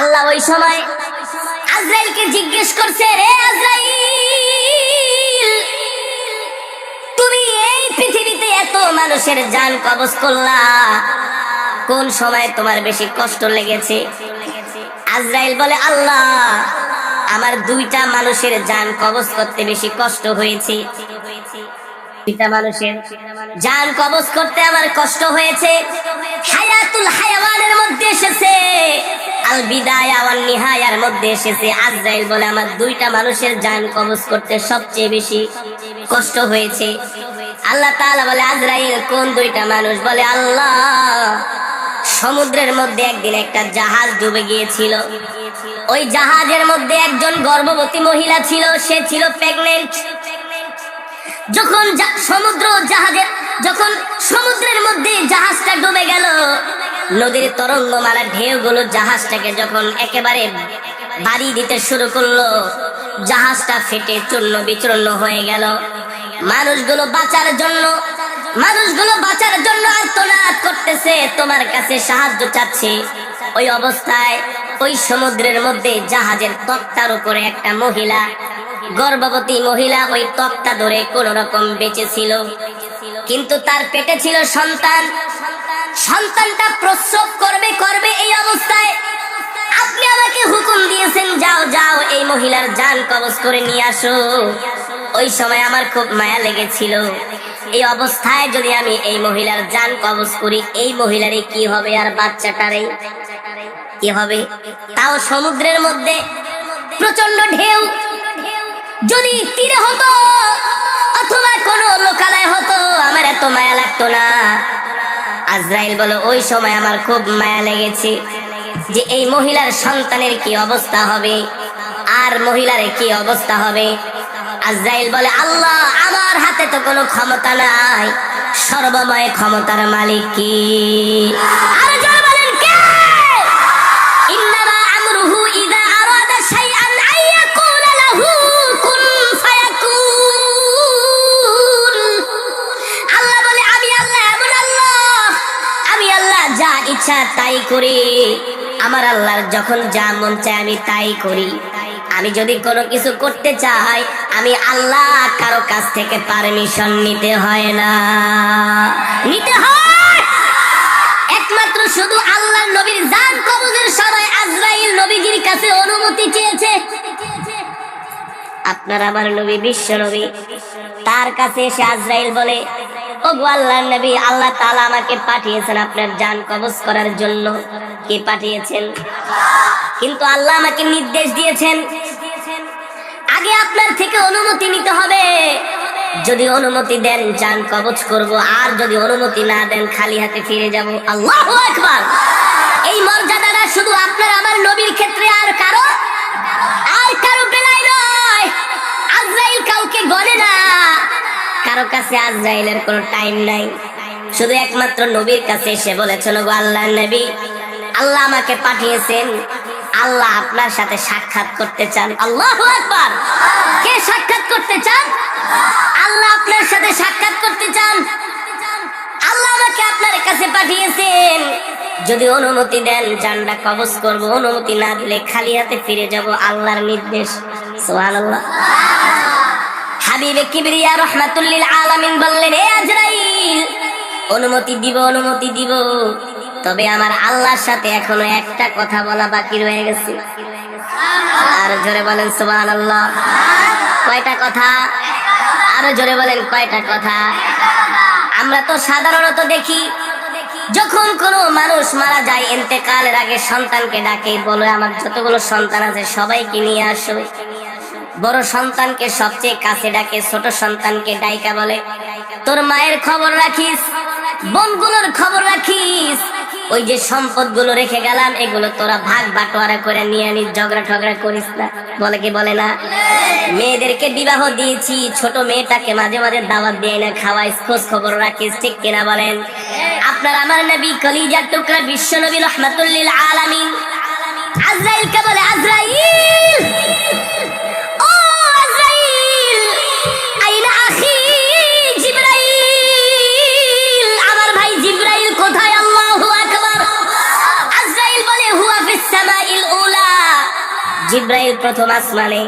আল্লাহ ওই সময় আজরাইলকে জিজ্ঞেস করছে, রে আজরাইল, তুমি এই পৃথিবীতে এত মানুষের জান কবজ করলা, কোন সময় তোমার বেশি কষ্ট লেগেছে? আজরাইল বলে, আল্লাহ, আমার দুইটা মানুষের জান কবজ করতে বেশি কষ্ট হয়েছে। দুইটা মানুষের জান কবজ করতে আমার কষ্ট হয়েছে। হায়াতুল হায়াওয়ানের মধ্যে এসেছে, আল বিদায়া ওয়ান নিহায়ার মধ্যে এসেছে। আজরাইল বলে, আমার দুইটা মানুষের জান কবজ করতে সবচেয়ে বেশি কষ্ট হয়েছে। আল্লাহ তাআলা বলে, আজরাইল, কোন দুইটা মানুষ? বলে, আল্লাহ, সমুদ্রের মধ্যে একদিন একটা জাহাজ ডুবে গিয়েছিল। ওই জাহাজের মধ্যে একজন গর্ভবতী মহিলা ছিল, সে ছিল প্রেগন্যান্ট। যখন সমুদ্রের মধ্যে জাহাজটা ডুবে গেল, নদীর তরঙ্গমালা ঢেউগুলো জাহাজটাকে যখন একেবারে বাড়ি দিতে শুরু করলো, জাহাজটা ফেটে চূর্ণ বিচূর্ণ হয়ে গেল। মানুষগুলো বাঁচার জন্য আর্তনাদ করতেছে, তোমার কাছে সাহায্য চাচ্ছে। ওই অবস্থায় ওই সমুদ্রের মধ্যে জাহাজের তক্তার উপরে একটা মহিলা, গর্ভবতী মহিলা, ওই তক্তা ধরে কোন রকম বেঁচেছিল। কিন্তু তার পেটে ছিল সন্তান। সন্তানটা প্রসব করবে এই অবস্থায় আপনি আমাকে হুকুম দিয়েছেন, যাও যাও, এই মহিলার জান কবজ করে নিয়ে আসো। ওই সময় আমার খুব মায়া লেগেছিল, এই অবস্থায় যদি আমি এই মহিলার জান কবজ করি, এই মহিলারই কি হবে আর বাচ্চাটারই কি হবে? তাও সমুদ্রের মধ্যে প্রচন্ড ঢেউ। যদি তীরে হতো অথবা কোনো লোকালয় হতো, আমার এত মায়া লাগতো না। আজরাইল বলে, ওই সময় আমার খুব মায়া লেগেছে যে এই মহিলার সন্তানের কি অবস্থা হবে আর মহিলার কি অবস্থা হবে। আজরাইল বলে, আল্লাহ, আমার হাতে তো কোনো ক্ষমতা নাই, সর্বময় ক্ষমতার মালিক কি? আর যারা বলেন কে? ইন্নামা আমরুহু ইযা আরাদা শাইআন আইয়াকুলা লাহু কুন ফায়াকুন। আল্লাহ বলে, আমি আল্লাহ এমন আল্লাহ, আমি আল্লাহ যা ইচ্ছা তাই করি। আমার আল্লাহর যখন যা মন চায় আমি তাই করি। আমি যদি কোনো কিছু করতে চাই, আমি আল্লাহ কারো কাছ থেকে পারমিশন নিতে হয় না, নিতে হয় একমাত্র শুধু আল্লাহর নবীর জান কবজের সময় আজরাইল নবীজির কাছে অনুমতি চেয়েছে। আপনার আমার নবী, বিশ্ব নবী, তার কাছে এসে আজরাইল বলে, ওগো আল্লাহর নবী, আল্লাহ তাআলা আমাকে পাঠিয়েছেন আপনার জান কবজ করার জন্য। কে পাঠিয়েছেন? কিন্তু আল্লাহ আমাকে নির্দেশ দিয়েছেন আগে আপনার থেকে অনুমতি নিতে হবে। যদি অনুমতি দেন জান কবজ করব, আর যদি অনুমতি না দেন খালি হাতে ফিরে যাব। আল্লাহু আকবার! এই মর্যাদাটা শুধু আপনার আমার নবীর ক্ষেত্রে, আর কারো বেলায় নয়। আজরাইল কাউকে গনে না, কারো কাছে আজরাইলের কোনো টাইম নাই। শুধু একমাত্র নবীর কাছে এসে বলেছেন, ওগো আল্লাহর নবী, আল্লাহ আমাকে পাঠিয়েছেন, আল্লাহ আপনার সাথে সাক্ষাৎ করতে চান। আল্লাহু আকবার! কে সাক্ষাৎ করতে চান? আল্লাহ আপনার সাথে সাক্ষাৎ করতে চান। আল্লাহ আমাকে আপনার কাছে পাঠিয়েছেন, যদি অনুমতি দেন জানটা কবজ করব, অনুমতি না দিলে খালি হাতে ফিরে যাব। আল্লাহর নির্দেশ। সুবহানাল্লাহ। হাবিবে কিবরিয়া রাহমাতুল লিল আলামিন বললেন, হে আজরাইল, অনুমতি দিব, তবে আমার আল্লাহর সাথে এখনো একটা কথা বলা বাকি রয়ে গেছে। আর জোরে বলেন সুবহানাল্লাহ। কয়টা কথা? আরো জোরে বলেন, কয়টা কথা? আমরা তো সাধারণত দেখি, যখন কোনো মানুষ মারা যায়, ইন্তেকালের আগে সন্তানকে ডাকে, বলে আমার যতগুলো সন্তান আছে সবাইকে নিয়ে আসো। বড় সন্তানকে সবচেয়ে কাছে ডাকে, ছোট সন্তানকে ডাইকা বলে, তোর মায়ের খবর রাখিস, বোনগুলোর খবর রাখিস, ওই যে সম্পদ গুলো রেখে গেলাম এগুলো তোরা ভাগ বাটোয়ারা করে নিয়ে আনিস, ঝগড়া ঠগড়া করিস না। বলে কি বলে না? মেয়েদেরকে বিবাহ দিয়েছি, ছোট মেয়েটাকে মাঝে মাঝে দাওয়াত দিয়ে না খাওয়াইস, খোঁজ খবর রাখিস, ঠিক কিনা বলেন? আপনার আমার নবী কলিজার টুকরা বিশ্ব নবী রাহমাতুল লিল আলামিন আজরাইলকে বলে, আজরাইল, ও আজরাইল, আইনা আখি জিবরাইল, আমার ভাই জিবরাইল কোথায়? আল্লাহু আকবার! আজরাইল বলে, হুয়া ফিস সামাইল উলা জিব্রাইল প্রথম আসমানে।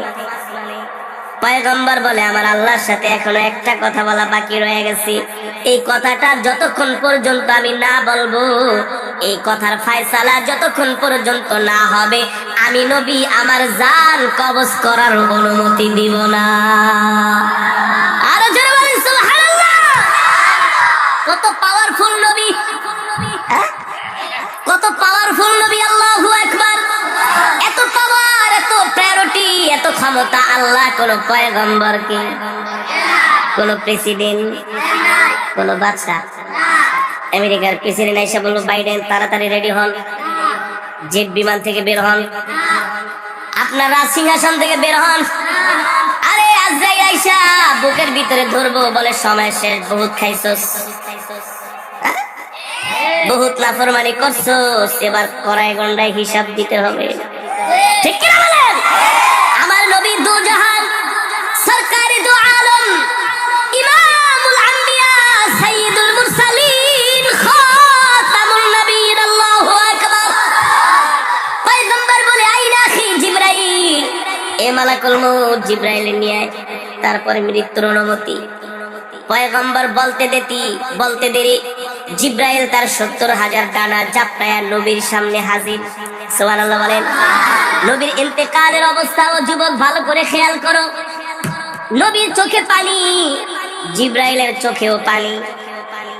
পয়গম্বর বলে আমার আল্লাহর সাথে এখনো একটা কথা বলা বাকি রয়ে গেছে, এই কথাটা যতক্ষণ পর্যন্ত আমি না বলবো, এই কথার ফয়সালা যতক্ষণ পর্যন্ত না হবে, আমি নবী আমার জান কবজ করার অনুমতি দিব না। আর জোরে বলেন সুবহানাল্লাহ। কত পাওয়ারফুল নবী, কত পাওয়ারফুল নবী, আল্লাহু আকবার। এত পাওয়ার, এত প্রায়োরিটি, এত ক্ষমতা আল্লাহ কোন পয়গম্বরকে, কোন প্রেসিডেন্ট, কোন বাদশা, আমেরিকার প্রেসিডেন্ট আইসা বলল বাইডেন তাড়াতাড়ি রেডি হন, জেট বিমান থেকে বের হন, আপনারা সিংহাসন থেকে বের হন। আরে আজরাইল আইসা বুকের ভিতরে ধরবো, বলে সময় শেষ, বহুত খাইছস, বহুত নাফরমানি করছস, এবার কড়াই গন্ডায় হিসাব দিতে হবে। ঠিক কি না বলেন? আমার নবী দু জাহান সরকারি দু আলম, ইমামুল আম্বিয়া, সাইয়্যিদুল মুরসালিন, খাতামুন নবিয়্যিন, আল্লাহু আকবার। পয়গম্বর বলে আইনা আখি জিবরাইল, এ মালাকুল মউত জিবরাইল নিয়ে তারপরে মৃত্যুর অনুমতি। পয়গম্বর বলতে দেরি জিব্রাইল তার 70,000 ডানা চাপড়ায়া নবীর সামনে হাজির। সুবহানাল্লাহ বলেন। নবীর ইন্তেকালের অবস্থা ও যুবক ভালো করে খেয়াল করো। নবীর চোখে পানি, জিব্রাইলের চোখেও পানি।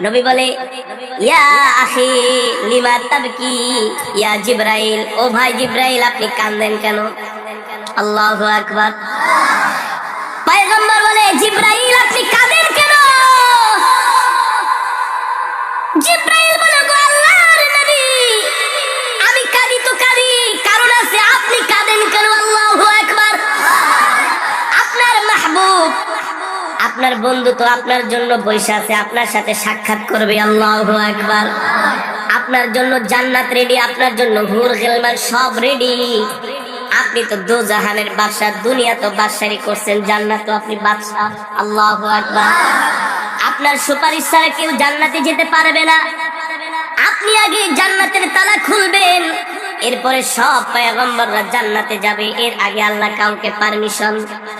নবী বলে ইয়া আখি লিমা তাবকি ইয়া জিব্রাইল, ও ভাই জিব্রাইল আপনি কাঁদেন কেন? আল্লাহু আকবার। পয়গম্বর বলে জিব্রাইল আপনি কাঁদেন কেন? জিব্রাইল বলে গো আল্লাহর নবী আমি কাঁদি তো কাঁদি, কারণ আছে, আপনি কাঁদেন কেন? আল্লাহু আকবার। আপনার মাহবুব, আপনার বন্ধু তো আপনার জন্য বসে আছে, আপনার সাথে সাক্ষাৎ করবে। আল্লাহু আকবার। আপনার জন্য জান্নাত রেডি, আপনার জন্য হুর গিলমান সব রেডি। আপনি তো দো জাহানের বাদশা, দুনিয়া তো বাদশাহী করছেন, জান্নাত তো আপনি বাদশা। আল্লাহু আকবার। আপনার সুপারিশ ছাড়া কেউ জান্নাতে যেতে পারবে না। আপনি আগে জান্নাতের তালা খুলবেন, এরপরে সব পয়গম্বররা জান্নাতে যাবে, এর আগে আল্লাহ কাউকে পারমিশন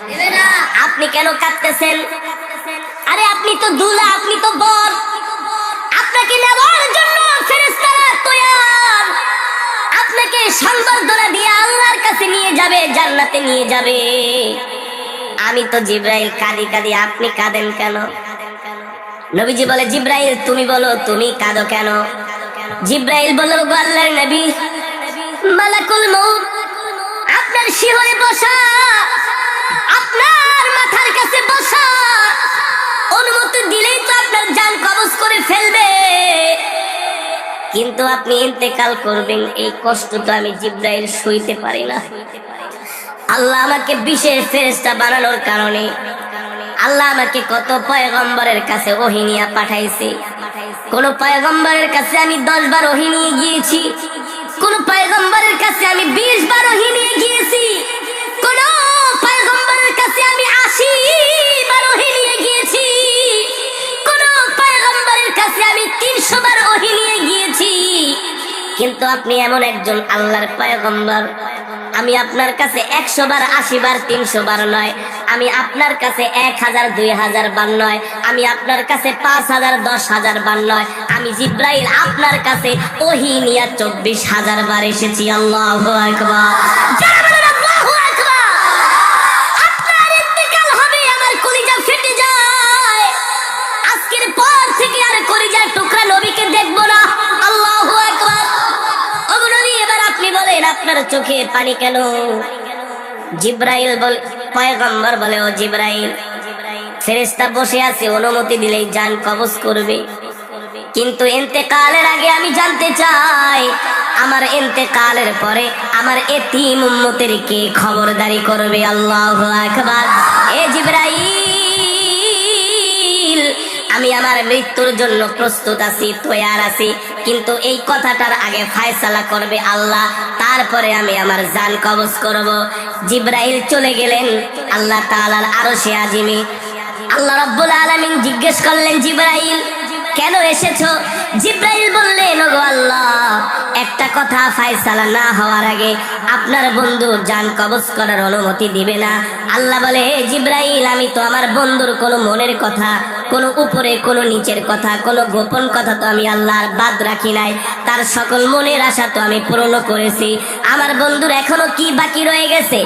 দেবে না। আপনি কেন কাঁদতেছেন? আরে আপনি তো দুলা, আপনি তো বর, আপনাকে নেওয়ার জন্য ফেরেশতারা তৈয়ার, আপনাকে সংবর্ধনা দিয়ে আল্লাহর কাছে নিয়ে যাবে, জান্নাতে নিয়ে যাবে। আমি তো জিব্রাইল কাঁদি কাঁদি, আপনি কাঁদেন কেন? নবীজি বলে জিব্রাইল তুমি বলো তুমি কাঁদো কেন? জিব্রাইল বলল গো আল্লাহর নবী মালাকুল মউত আপনার শিহরে বসা, আপনার মাথার কাছে বসা, অনুমতি দিলেই তো আপনার জান কবজ করে ফেলবে, কিন্তু আপনি ইন্তেকাল করবেন, এই কষ্ট তো আমি জিব্রাইল সইতে পারি না। আল্লাহ আমাকে বিশেষ ফেরেশতা বানানোর কারণে আল্লাহ আমাকে কত পয়গম্বরের কাছে ওহী নিয়ে পাঠাইছে। কোন পয়গম্বরের কাছে আমি 10 বার ওহী নিয়ে গিয়েছি, কোন পয়গম্বরের কাছে আমি 20 বার ওহী নিয়ে গিয়েছি, কোন পয়গম্বরের কাছে আমি 80 বার ওহী নিয়ে গিয়েছি, কোন পয়গম্বরের কাছে আমি 300 বার ওহী নিয়ে গিয়েছি। কিন্তু আপনি এমন একজন আল্লাহর পয়গম্বর, আমি আপনার কাছে 100 বার 80 বার 300 বার নয়, আমি আপনার কাছে 1000 2000 বার নয়, আমি আপনার কাছে 5000 10000 বার নয়, আমি জিব্রাইল আপনার কাছে ওহী নিয়ে 24000 বার এসেছি। আল্লাহু আকবার। যারা বলেন আল্লাহু আকবার। আপনার ইন্তেকাল হবে, আমার কলিজা ফেটে যায়, আজকের পর থেকে আর কলিজার টুকরা নবীকে দেখব না। আল্লাহু আকবার। ওগো নবী এবার আপনি বলেন আপনার চোখে পানি কেন? জিব্রাইল বলে, পয়গম্বর বলে ও জিব্রাইল ফেরেশতা বসে আছে, অনুমতি দিলেই জান কবজ করবে, কিন্তু ইন্তেকালের আগে আমি জানতে চাই আমার ইন্তেকালের পরে আমার এতিম উম্মতের কে খবরদারি করবে। আল্লাহু আকবার। এ জিব্রাইল আমি আমার মৃত্যুর জন্য প্রস্তুত আছি, তৈয়ার আছি, কিন্তু এই কথাটার আগে ফয়সালা করবে আল্লাহ, তারপরে আমি আমার জান কবজ করব। জিব্রাইল চলে গেলেন আল্লাহ তাআলার আরশে আজিমে। আল্লাহ রাব্বুল আলামিন জিজ্ঞেস করলেন জিব্রাইল কেন এসেছো? জিব্রাইল বললেন, ওগো আল্লাহ, একটা কথা ফায়সালা না হওয়ার আগে আপনার বন্ধুর জান কবজ করার অনুমতি দিবে না। আল্লাহ বলে, হে জিব্রাইল, আমি তো আমার বন্ধুর কোনো মনের কথা, কোনো উপরে কোনো নিচের কথা, কোনো গোপন কথা তো আমি আল্লাহর বাদ রাখি নাই। তার সকল মনের আশা তো আমি পূরণ করেছি। আমার বন্ধুর এখনো কি বাকি রয়ে গেছে?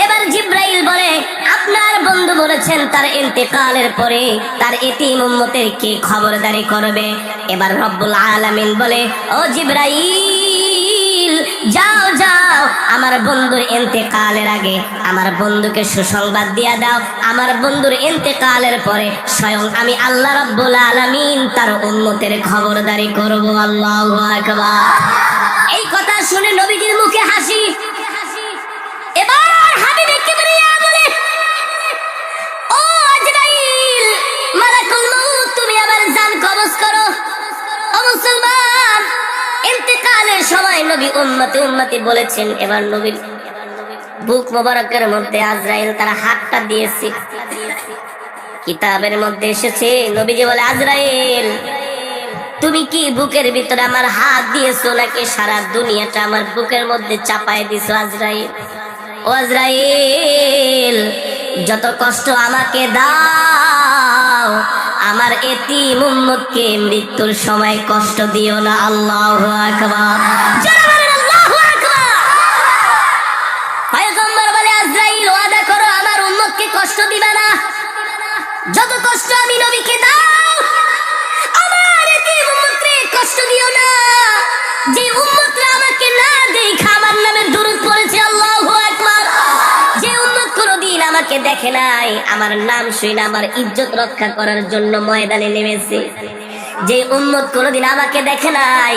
এবার জিব্রাইল বলে, আপনার বন্ধু বলেছেন তার ইন্তেকালের পরে তার এতিম উম্মতের কে খবরদারি করবে। এবার রব্বুল আলামিন বলে, ও জিব্রাইল, যাও যাও, আমার বন্ধুর ইন্তেকালের আগে আমার বন্ধুকে সুসংবাদ দিয়া দাও। আমার বন্ধুর ইন্তেকালের পরে স্বয়ং আমি আল্লাহ রব্বুল আলামিন তার উম্মতের খবরদারি করব। আল্লাহু আকবার। এই কথা শুনে নবীজির মুখে হাসি। এবার হাবিবে কিবরিয়া বলে, ও আজরাইল, মালাকুল মউত, তুমি আবার জান কবজ করো। ও মুসলমান, ইন্তেকালের সময় নবী উম্মতি উম্মতি বলেছেন। এবার নবীর বুক মোবারকের মধ্যে আজরাইল তার হাতটা দিয়েছে। কিতাবের মধ্যে এসেছে, নবীজি বলে, আজরাইল, তুমি কি বুকের ভিতরে আমার হাত দিয়েছো নাকি সারা দুনিয়াটা আমার বুকের মধ্যে চাপায় দিছো? আজরাইল, ও আজরাইল, যত কষ্ট আমাকে দাও, আমার এতিম উম্মতকে মৃত্যুর সময় কষ্ট দিও না। আল্লাহু আকবার। যারা বলেন আল্লাহু আকবার। পয়গম্বর বলে, আজরাইল, ওয়াদা করো আমার উম্মতকে কষ্ট দিবে না। যত কষ্ট আমি নবীকে দাও, আমার এতিম উম্মতকে কষ্ট দিও না। যে উম্মতরা আমাকে না দেখা আমার নামে দুরূদ পড়েছে, আল্লাহু আকবার, যে উম্মত কোনদিন আমাকে দেখে নাই, আমার নাম শুনে আমার ইজ্জত রক্ষা করার জন্য ময়দানে নেমেছে, যে উম্মত কোনদিন আমাকে দেখে নাই,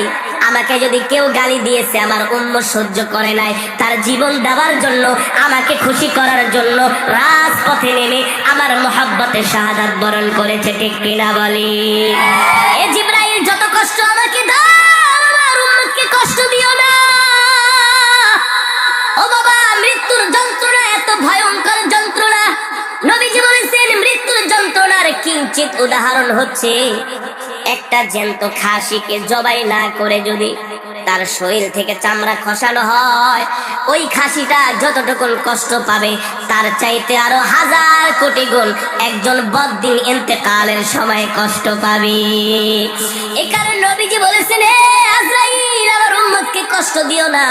আমাকে যদি কেউ গালি দিয়েছে আমার উম্মত সহ্য করে নাই, তার জীবন দেওয়ার জন্য, আমাকে খুশি করার জন্য রাজপথে নেমে আমার মহব্বতে শাহাদাত বরণ করেছে। ঠিক কিনা বলি? এ জিব্রাইল, যত কষ্ট আমাকে দাও, আমার উম্মতকে কষ্ট দিও না। ও বাবা, মৃত্যুর যন্ত্রণা এত ভয়ঙ্কর যন্ত্রণা। নবীজি বলেছেন, মৃত্যুর যন্ত্রণার কিঞ্চিত উদাহরণ হচ্ছে একটা জ্যান্ত খাসিকে জবাই না করে যদি তার শরীর থেকে চামড়া খসানো হয়, ওই খাসিটা যতটুকু কষ্ট পাবে তার চাইতে আরো 1000 কোটি গুণ একজন বদ্দিন ইন্তেকালের সময় কষ্ট পাবে। এই কারণে নবীজি বলেছেন, হে আজরাইল, আমার উম্মতকে কষ্ট দিও না।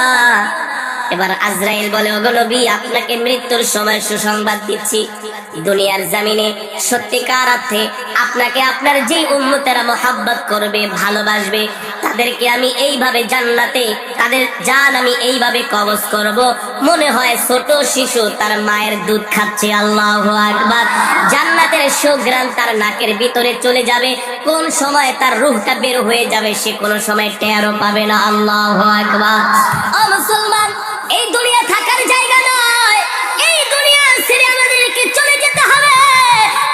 এবার আজরাইল বলে, ওগো নবী, আপনাকে মৃত্যুর সময় সুসংবাদ দিচ্ছি, দুনিয়ার জমিনে সত্যিকার অর্থে আপনাকে আপনার যে উম্মতেরা মহব্বত করবে, ভালোবাসবে, তাদেরকে আমি এইভাবে জান্নাতে তাদের জান আমি এইভাবে কবজ করব, মনে হয় ছোট শিশু তার মায়ের দুধ খাচ্ছে। আল্লাহু আকবার। জান্নাতের সুঘ্রাণ তার নাকের ভিতরে চলে যাবে, কোন সময় তার রূহটা বের হয়ে যাবে সে কোনো সময় টেরও পাবে না। আল্লাহু আকবার। ও মুসলমান, এই দুনিয়া থাকার জায়গা নয়, এই দুনিয়া ছেড়ে আমাদেরকে চলে যেতে হবে।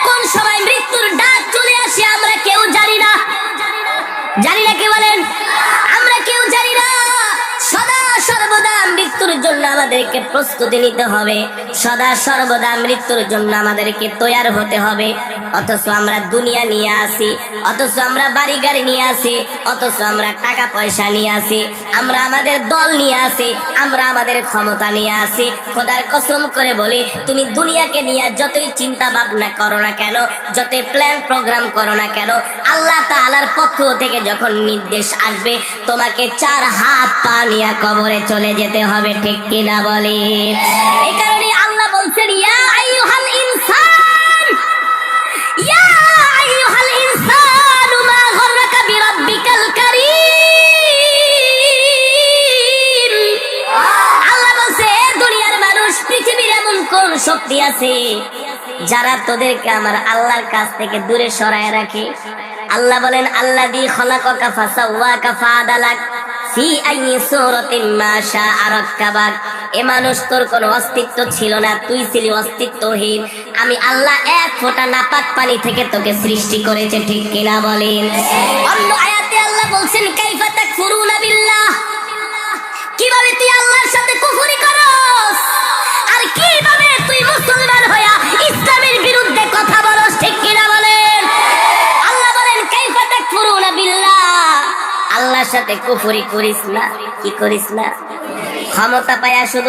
কোন সময় মৃত্যুর ডাক চলে আসে আমরা কেউ জানি না। জানি না, কে বলেন? আমরা কেউ জানি না। সদা সর্বদা মৃত্যুর জন্য আমাদেরকে প্রস্তুতি নিতে হবে, সদা সর্বদা মৃত্যুর জন্য আমাদেরকে তৈয়ার হতে হবে। অথচ আমরা দুনিয়া নিয়ে আসি, অথচ আমরা বাড়ি গাড়ি নিয়ে আসি, অথচ আমরা টাকা পয়সা নিয়ে আসি, আমরা আমাদের দল নিয়ে আসি, আমরা আমাদের ক্ষমতা নিয়ে আসি। খোদার কসম করে বলি, তুমি দুনিয়াকে নিয়ে যতই চিন্তা ভাবনা করো না কেন, যতই প্ল্যান প্রোগ্রাম করো না কেন, আল্লাহ তাআলার পক্ষ থেকে যখন নির্দেশ আসবে, তোমাকে 4 হাত পা নিয়ে কবরে চলে যেতে হবে। ঠিক কিনা বলি? এই কারণে আল্লাহ বলছেন, ইয়া আইয়ুহাল ইনসান, ইয়া আইয়ুহাল ইনসানু মা গররাকা বিরাব্বিকাল কারীম। আল্লাহ বলছে, দুনিয়ার মানুষ, পৃথিবীর এমন কোন শক্তি আছে যারা তোদেরকে আমার আল্লাহর কাছ থেকে দূরে সরায় রাখে? আল্লাহ বলেন, আল্লাযী খালাকাকা ফাসাওয়াকা ফাআদালাক ফি আইয়ি সূরাতিন মা শাআ রাক্কাবাক। এ মানুষ, তোর কোনো অস্তিত্ব ছিল না, তুই ছিলি অস্তিত্বহীন। আমি আল্লাহ এক ফোঁটা নাপাক পানি থেকে তোকে সৃষ্টি করেছে। ঠিক কিনা বলেন? অন্য আয়াতে আল্লাহ বলছেন, কাইফা তাকফুরুনা বিল্লাহ, কিভাবে তুই আল্লাহর সাথে কুফরি করস, আর কিভাবে তুই মুসলমান হইয়া ইসলামের বিরুদ্ধে কথা বলস? ঠিক কিনা বলেন? আল্লাহ বলেন, কাইফা তাকফুরুনা সাথে কুফরি করিস না। কি করিস না? ক্ষমতা পায়া শুধু